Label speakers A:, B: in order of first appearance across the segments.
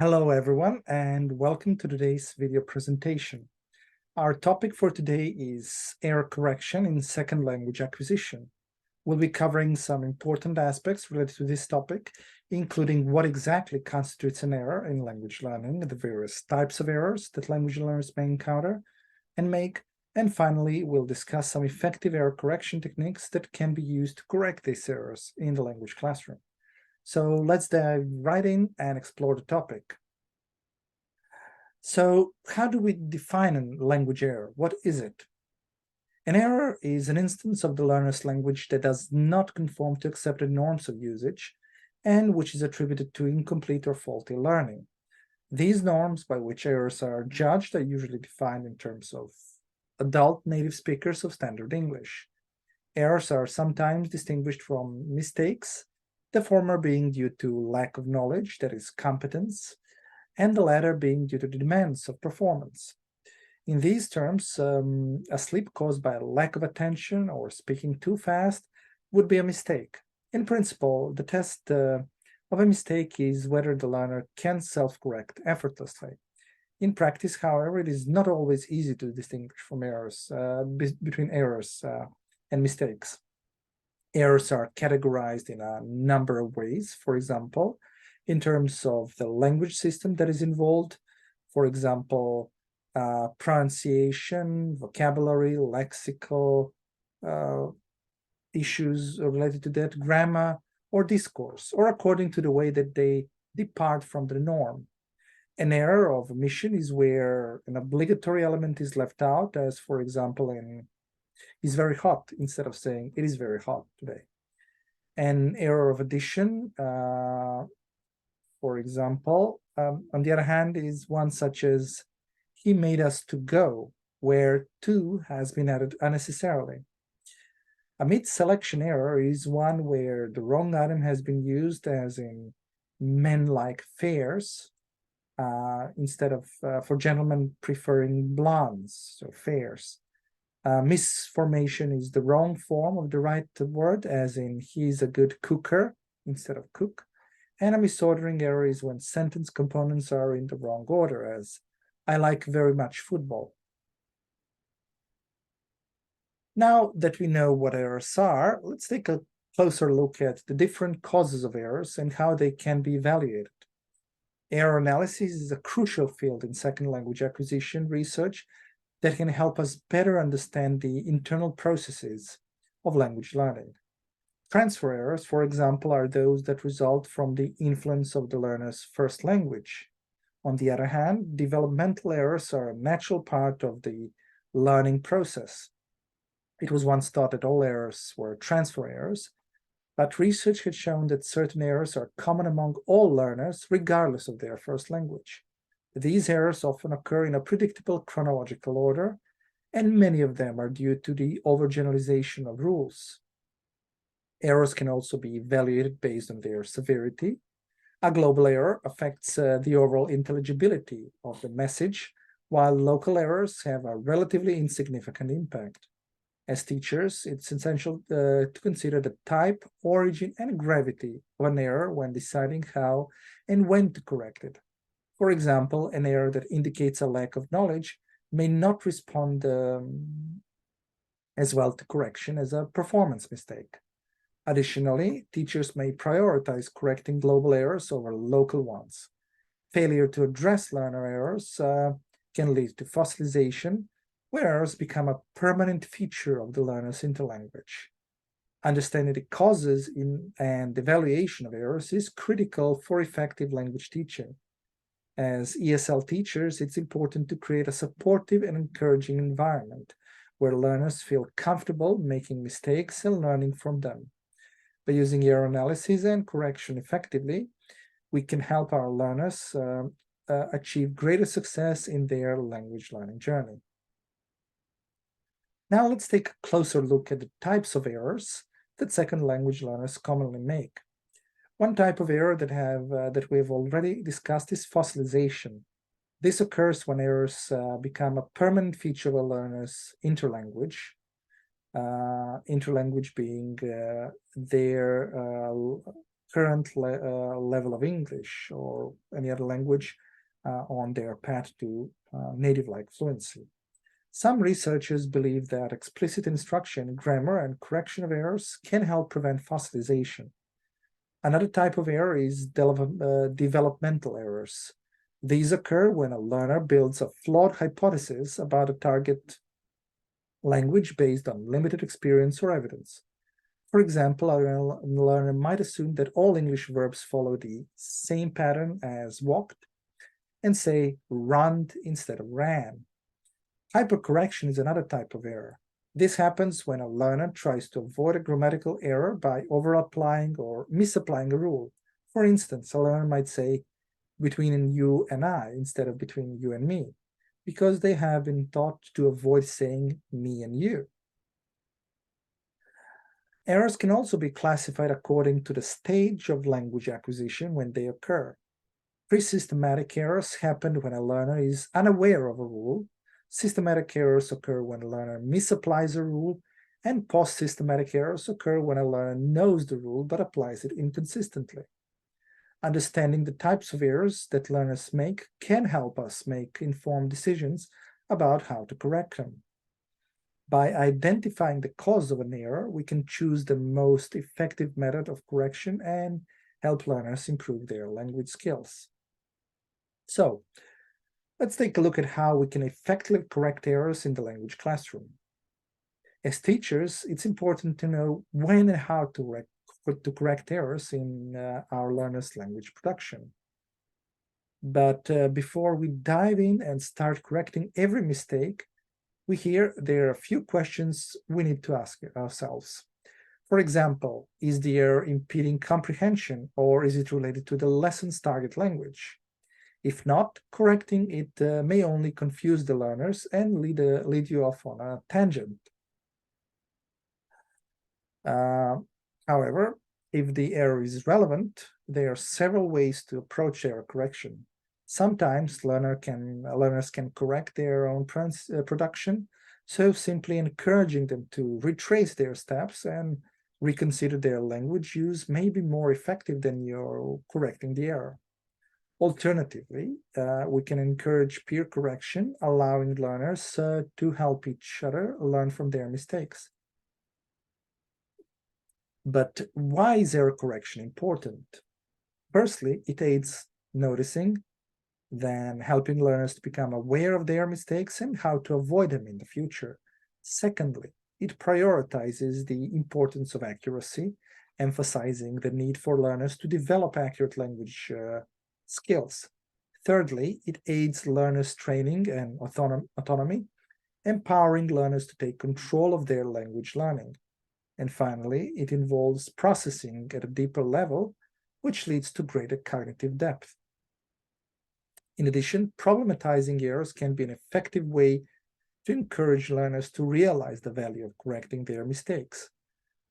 A: Hello, everyone, and welcome to today's video presentation. Our topic for today is error correction in second language acquisition. We'll be covering some important aspects related to this topic, including what exactly constitutes an error in language learning, the various types of errors that language learners may encounter and make, and finally, we'll discuss some effective error correction techniques that can be used to correct these errors in the language classroom. So let's dive right in and explore the topic. So how do we define a language error? What is it? An error is an instance of the learner's language that does not conform to accepted norms of usage and which is attributed to incomplete or faulty learning. These norms by which errors are judged are usually defined in terms of adult native speakers of standard English. Errors are sometimes distinguished from mistakes, the former being due to lack of knowledge, that is, competence, and the latter being due to the demands of performance. In these terms, a slip caused by a lack of attention or speaking too fast would be a mistake. In principle, the test of a mistake is whether the learner can self-correct effortlessly. In practice, however, it is not always easy to distinguish from errors between errors and mistakes. Errors are categorized in a number of ways. For example, in terms of the language system that is involved, for example, pronunciation, vocabulary, lexical issues related to that, grammar, or discourse, or according to the way that they depart from the norm. An error of omission is where an obligatory element is left out, as for example in "is very hot" instead of saying "it is very hot today." An error of addition, for example, on the other hand, is one such as "he made us to go," where "to" has been added unnecessarily. A mid-selection error is one where the wrong item has been used, as in "men like fairs," instead of for gentlemen preferring blondes, so fairs. Misformation is the wrong form of the right word, as in "he's a good cooker" instead of "cook." And a misordering error is when sentence components are in the wrong order, as "I like very much football." Now that we know what errors are, let's take a closer look at the different causes of errors and how they can be evaluated. Error analysis is a crucial field in second language acquisition research that can help us better understand the internal processes of language learning. Transfer errors, for example, are those that result from the influence of the learner's first language. On the other hand, developmental errors are a natural part of the learning process. It was once thought that all errors were transfer errors, but research has shown that certain errors are common among all learners, regardless of their first language. These errors often occur in a predictable chronological order, and many of them are due to the overgeneralization of rules. Errors can also be evaluated based on their severity. A global error affects the overall intelligibility of the message, while local errors have a relatively insignificant impact. As teachers, it's essential to consider the type, origin, and gravity of an error when deciding how and when to correct it. For example, an error that indicates a lack of knowledge may not respond as well to correction as a performance mistake. Additionally, teachers may prioritize correcting global errors over local ones. Failure to address learner errors can lead to fossilization, where errors become a permanent feature of the learner's interlanguage. Understanding the causes and evaluation of errors is critical for effective language teaching. As ESL teachers, it's important to create a supportive and encouraging environment where learners feel comfortable making mistakes and learning from them. By using error analysis and correction effectively, we can help our learners achieve greater success in their language learning journey. Now let's take a closer look at the types of errors that second language learners commonly make. One type of error that we have already discussed is fossilization. This occurs when errors become a permanent feature of a learner's interlanguage, interlanguage being their current level of English or any other language on their path to native-like fluency. Some researchers believe that explicit instruction, grammar, and correction of errors can help prevent fossilization. Another type of error is developmental errors. These occur when a learner builds a flawed hypothesis about a target language based on limited experience or evidence. For example, a learner might assume that all English verbs follow the same pattern as walked and say run instead of ran. Hypercorrection is another type of error. This happens when a learner tries to avoid a grammatical error by over-applying or misapplying a rule. For instance, a learner might say between you and I instead of between you and me, because they have been taught to avoid saying me and you. Errors can also be classified according to the stage of language acquisition when they occur. Pre-systematic errors happen when a learner is unaware of a rule. Systematic errors occur when a learner misapplies a rule, and post-systematic errors occur when a learner knows the rule but applies it inconsistently. Understanding the types of errors that learners make can help us make informed decisions about how to correct them. By identifying the cause of an error, we can choose the most effective method of correction and help learners improve their language skills. So, let's take a look at how we can effectively correct errors in the language classroom. As teachers, it's important to know when and how to correct errors in our learners' language production. But before we dive in and start correcting every mistake, there are a few questions we need to ask ourselves. For example, is the error impeding comprehension, or is it related to the lesson's target language? If not, correcting it may only confuse the learners and lead you off on a tangent. However, if the error is relevant, there are several ways to approach error correction. Sometimes learners can correct their own production, so simply encouraging them to retrace their steps and reconsider their language use may be more effective than your correcting the error. Alternatively, we can encourage peer correction, allowing learners to help each other learn from their mistakes. But why is error correction important? Firstly, it aids noticing, then helping learners to become aware of their mistakes and how to avoid them in the future. Secondly, it prioritizes the importance of accuracy, emphasizing the need for learners to develop accurate language skills. Thirdly, it aids learners' training and autonomy, empowering learners to take control of their language learning. And finally, it involves processing at a deeper level, which leads to greater cognitive depth. In addition, problematizing errors can be an effective way to encourage learners to realize the value of correcting their mistakes.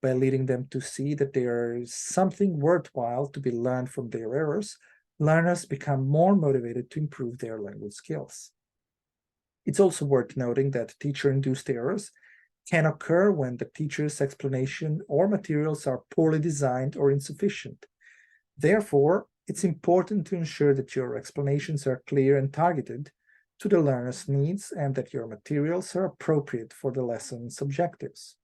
A: By leading them to see that there is something worthwhile to be learned from their errors, learners become more motivated to improve their language skills. It's also worth noting that teacher-induced errors can occur when the teacher's explanation or materials are poorly designed or insufficient. Therefore, it's important to ensure that your explanations are clear and targeted to the learner's needs and that your materials are appropriate for the lesson's objectives.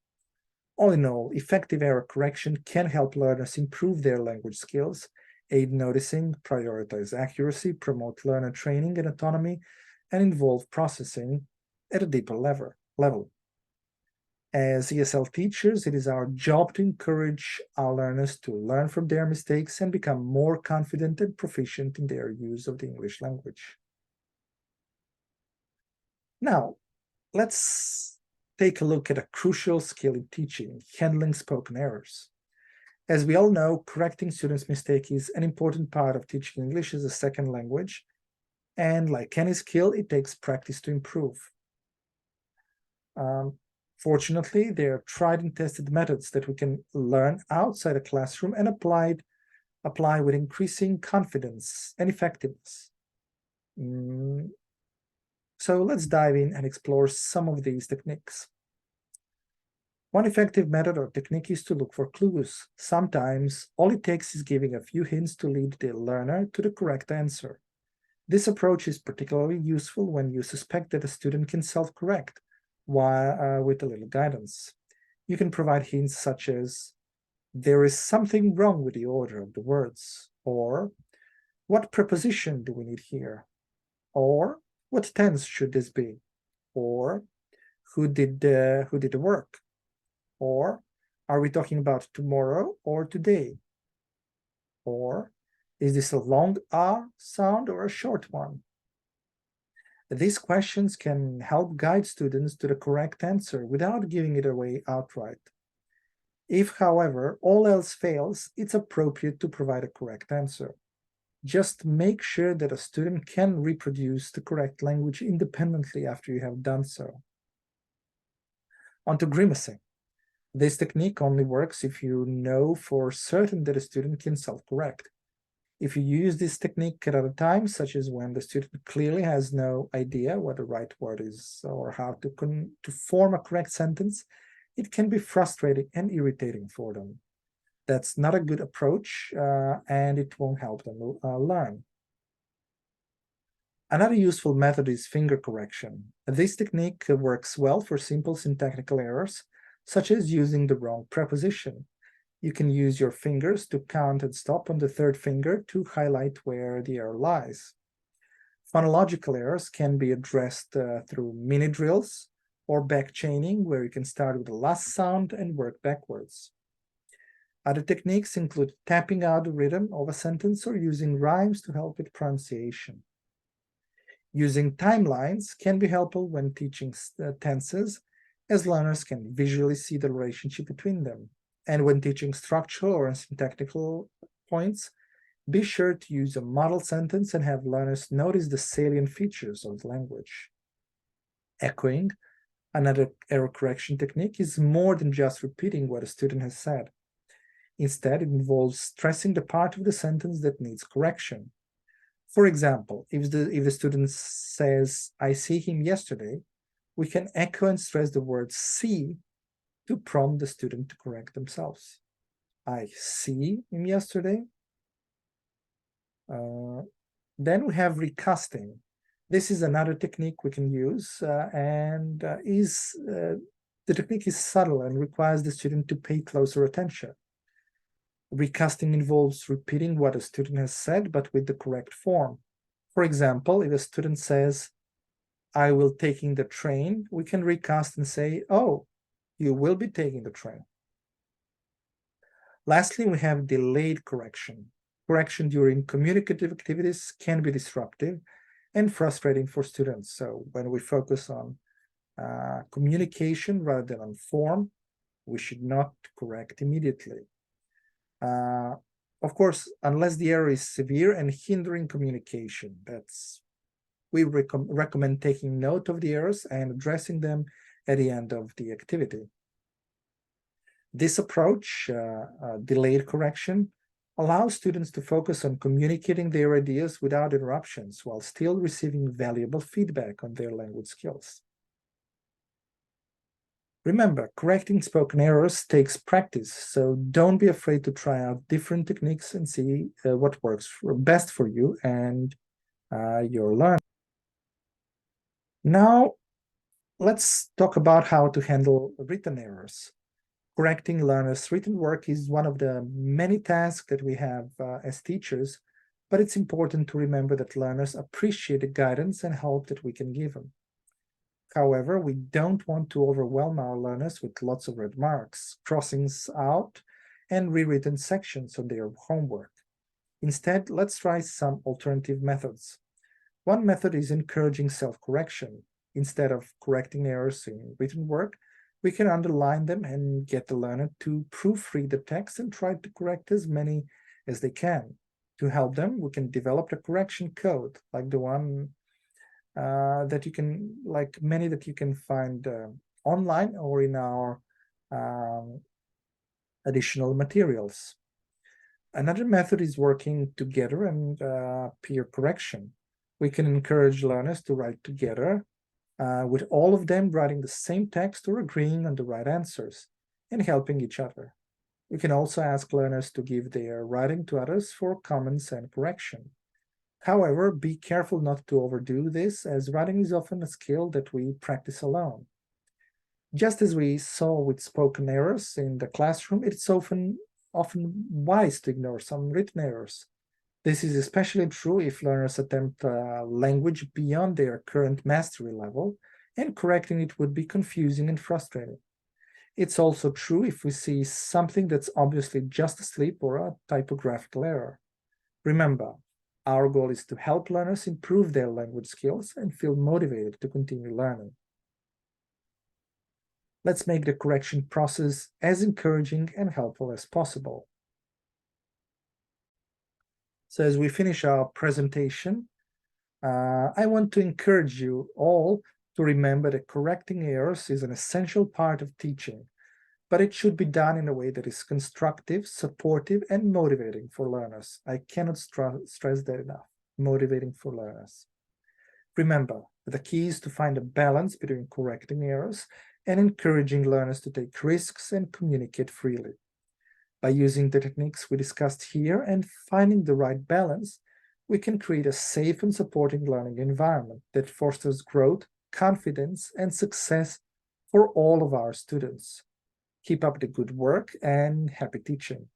A: All in all, effective error correction can help learners improve their language skills, aid noticing, prioritize accuracy, promote learner training and autonomy, and involve processing at a deeper level. As ESL teachers, it is our job to encourage our learners to learn from their mistakes and become more confident and proficient in their use of the English language. Now, let's take a look at a crucial skill in teaching, handling spoken errors. As we all know, correcting students' mistakes is an important part of teaching English as a second language, and like any skill, it takes practice to improve. Fortunately, there are tried and tested methods that we can learn outside a classroom and apply with increasing confidence and effectiveness. So let's dive in and explore some of these techniques. One effective method or technique is to look for clues. Sometimes all it takes is giving a few hints to lead the learner to the correct answer. This approach is particularly useful when you suspect that a student can self-correct with a little guidance. You can provide hints such as, there is something wrong with the order of the words, or what preposition do we need here, or what tense should this be, or who did the work, or are we talking about tomorrow or today, or is this a long ah sound or a short one? These questions can help guide students to the correct answer without giving it away outright. If, however, all else fails, it's appropriate to provide a correct answer. Just make sure that a student can reproduce the correct language independently after you have done so. On to grimacing. This technique only works if you know for certain that a student can self-correct. If you use this technique at other times, such as when the student clearly has no idea what the right word is or how to form a correct sentence, it can be frustrating and irritating for them. That's not a good approach, and it won't help them learn. Another useful method is finger correction. This technique works well for simple syntactical errors, such as using the wrong preposition. You can use your fingers to count and stop on the third finger to highlight where the error lies. Phonological errors can be addressed through mini drills or back chaining, where you can start with the last sound and work backwards. Other techniques include tapping out the rhythm of a sentence or using rhymes to help with pronunciation. Using timelines can be helpful when teaching tenses, as learners can visually see the relationship between them. And when teaching structural or syntactical points, be sure to use a model sentence and have learners notice the salient features of the language. Echoing, another error correction technique, is more than just repeating what a student has said. Instead, it involves stressing the part of the sentence that needs correction. For example, if the student says, I see him yesterday, we can echo and stress the word see to prompt the student to correct themselves. I see him yesterday. Then we have recasting. This is another technique we can use, the technique is subtle and requires the student to pay closer attention. Recasting involves repeating what a student has said, but with the correct form. For example, if a student says, I will taking the train, we can recast and say, oh, you will be taking the train. Lastly, we have delayed correction. Correction during communicative activities can be disruptive and frustrating for students. So when we focus on communication rather than on form, we should not correct immediately. Of course, unless the error is severe and hindering communication, we recommend taking note of the errors and addressing them at the end of the activity. This approach, delayed correction, allows students to focus on communicating their ideas without interruptions while still receiving valuable feedback on their language skills. Remember, correcting spoken errors takes practice, so don't be afraid to try out different techniques and see what works best for you and your learning. Now, let's talk about how to handle written errors. Correcting learners' written work is one of the many tasks that we have as teachers, but it's important to remember that learners appreciate the guidance and help that we can give them. However, we don't want to overwhelm our learners with lots of red marks, crossings out, and rewritten sections of their homework. Instead, let's try some alternative methods. One method is encouraging self-correction. Instead of correcting errors in written work, we can underline them and get the learner to proofread the text and try to correct as many as they can. To help them, we can develop a correction code, like the one many that you can find online or in our additional materials. Another method is working together and peer correction. We can encourage learners to write together with all of them writing the same text or agreeing on the right answers. and helping each other. We can also ask learners to give their writing to others for comments and correction. However, be careful not to overdo this, as writing is often a skill that we practice alone. Just as we saw with spoken errors in the classroom, it's often wise to ignore some written errors. This is especially true if learners attempt language beyond their current mastery level, and correcting it would be confusing and frustrating. It's also true if we see something that's obviously just a slip or a typographical error. Remember, our goal is to help learners improve their language skills and feel motivated to continue learning. Let's make the correction process as encouraging and helpful as possible. So as we finish our presentation, I want to encourage you all to remember that correcting errors is an essential part of teaching, but it should be done in a way that is constructive, supportive, and motivating for learners. I cannot stress that enough, motivating for learners. Remember, the key is to find a balance between correcting errors and encouraging learners to take risks and communicate freely. By using the techniques we discussed here and finding the right balance, we can create a safe and supporting learning environment that fosters growth, confidence, and success for all of our students. Keep up the good work and happy teaching.